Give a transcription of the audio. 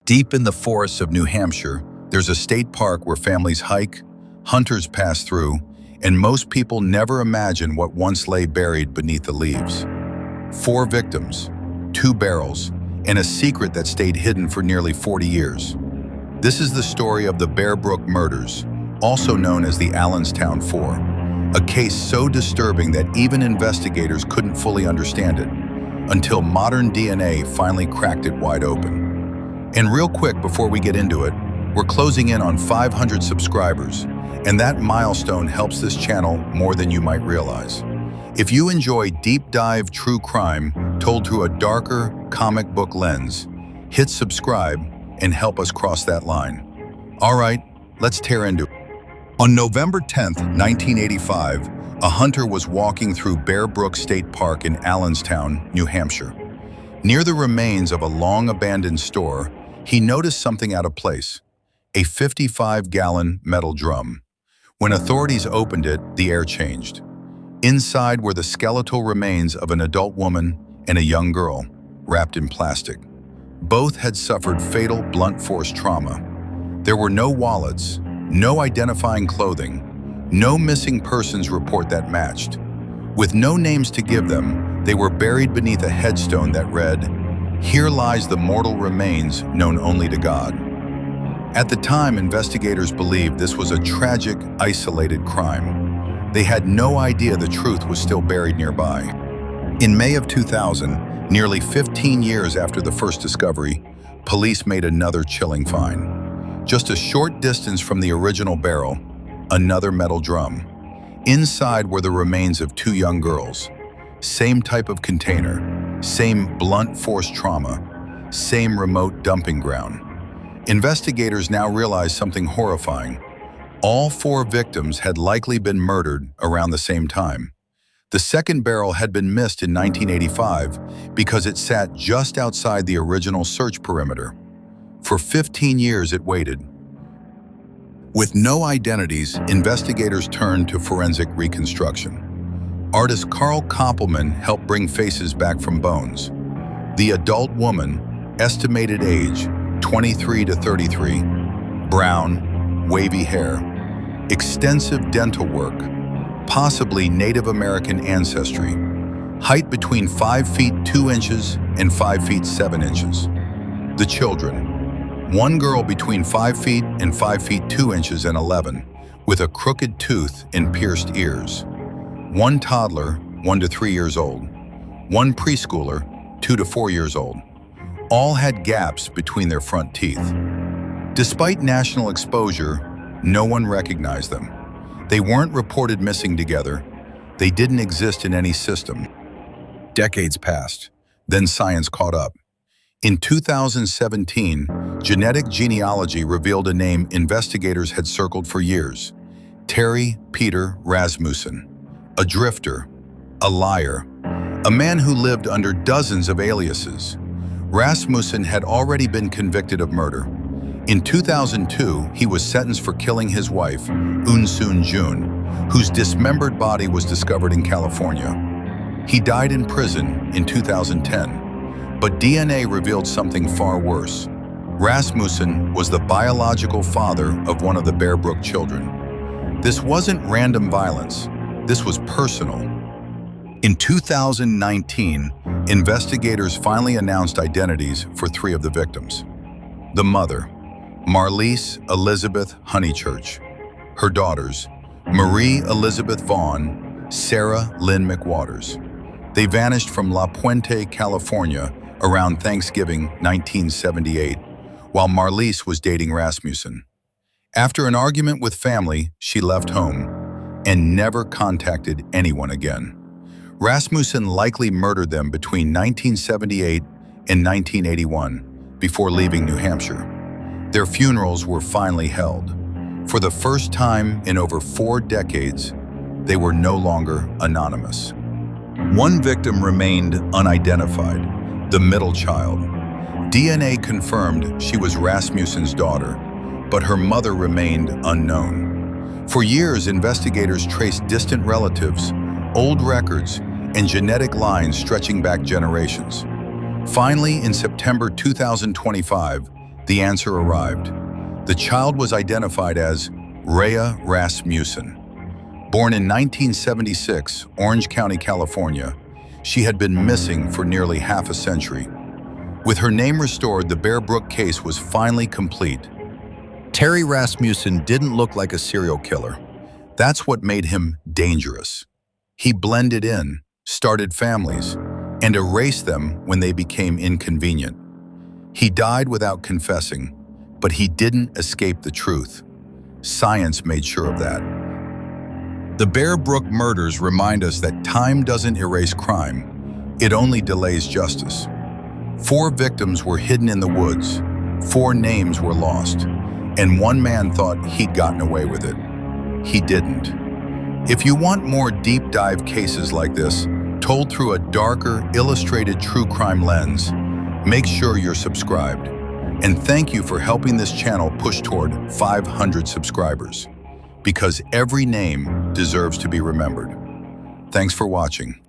Deep in the forests of New Hampshire, there's a state park where families hike, hunters pass through, and most people never imagine what once lay buried beneath the leaves. 4 victims, 2 barrels, and a secret that stayed hidden for nearly 40 years. This is the story of the Bear Brook Murders, also known as the Allenstown Four, a case so disturbing that even investigators couldn't fully understand it, until modern DNA finally cracked it wide open. And real quick before we get into it, we're closing in on 500 subscribers, and that milestone helps this channel more than you might realize. If you enjoy deep dive true crime told through a darker comic book lens, hit subscribe and help us cross that line. All right, let's tear into it. On November 10th, 1985, a hunter was walking through Bear Brook State Park in Allenstown, New Hampshire. Near the remains of a long-abandoned store, he noticed something out of place, a 55-gallon metal drum. When authorities opened it, the air changed. Inside were the skeletal remains of an adult woman and a young girl, wrapped in plastic. Both had suffered fatal blunt force trauma. There were no wallets, no identifying clothing, no missing persons report that matched. With no names to give them, they were buried beneath a headstone that read, "Here lies the mortal remains known only to God." At the time, investigators believed this was a tragic, isolated crime. They had no idea the truth was still buried nearby. In May of 2000, nearly 15 years after the first discovery, police made another chilling find. Just a short distance from the original barrel, another metal drum. Inside were the remains of 2 young girls. Same type of container, same blunt force trauma, same remote dumping ground. Investigators now realize something horrifying. All 4 victims had likely been murdered around the same time. The second barrel had been missed in 1985 because it sat just outside the original search perimeter. For 15 years it waited. With no identities, investigators turned to forensic reconstruction. Artist Carl Koppelman helped bring faces back from bones. The adult woman, estimated age 23 to 33, brown, wavy hair, extensive dental work, possibly Native American ancestry, height between 5 feet 2 inches and 5 feet 7 inches. The children, 1 girl between 5 feet and 5 feet 2 inches and 11, with a crooked tooth and pierced ears. 1 toddler, 1 to 3 years old. 1 preschooler, 2 to 4 years old. All had gaps between their front teeth. Despite national exposure, no one recognized them. They weren't reported missing together. They didn't exist in any system. Decades passed, then science caught up. In 2017, genetic genealogy revealed a name investigators had circled for years: Terry Peder Rasmussen. A drifter, a liar, a man who lived under dozens of aliases. Rasmussen had already been convicted of murder. In 2002, he was sentenced for killing his wife, Unsoon Jun, whose dismembered body was discovered in California. He died in prison in 2010, but DNA revealed something far worse. Rasmussen was the biological father of one of the Bear Brook children. This wasn't random violence. This was personal. In 2019, investigators finally announced identities for 3 of the victims. The mother, Marlise Elizabeth Honeychurch. Her daughters, Marie Elizabeth Vaughn, Sarah Lynn McWaters. They vanished from La Puente, California around Thanksgiving 1978, while Marlise was dating Rasmussen. After an argument with family, she left home and never contacted anyone again. Rasmussen likely murdered them between 1978 and 1981 before leaving New Hampshire. Their funerals were finally held. For the first time in over 4 decades, they were no longer anonymous. 1 victim remained unidentified, the middle child. DNA confirmed she was Rasmussen's daughter, but her mother remained unknown. For years, investigators traced distant relatives, old records, and genetic lines stretching back generations. Finally, in September 2025, The answer arrived. The child was identified as Rhea Rasmussen. Born in 1976, Orange County, California, she had been missing for nearly half a century. With her name restored, the Bear Brook case was finally complete. Terry Rasmussen didn't look like a serial killer. That's what made him dangerous. He blended in, started families, and erased them when they became inconvenient. He died without confessing, but he didn't escape the truth. Science made sure of that. The Bear Brook murders remind us that time doesn't erase crime, it only delays justice. 4 victims were hidden in the woods, 4 names were lost, and one man thought he'd gotten away with it. He didn't. If you want more deep dive cases like this, told through a darker, illustrated true crime lens, make sure you're subscribed. And thank you for helping this channel push toward 500 subscribers, because every name deserves to be remembered. Thanks for watching.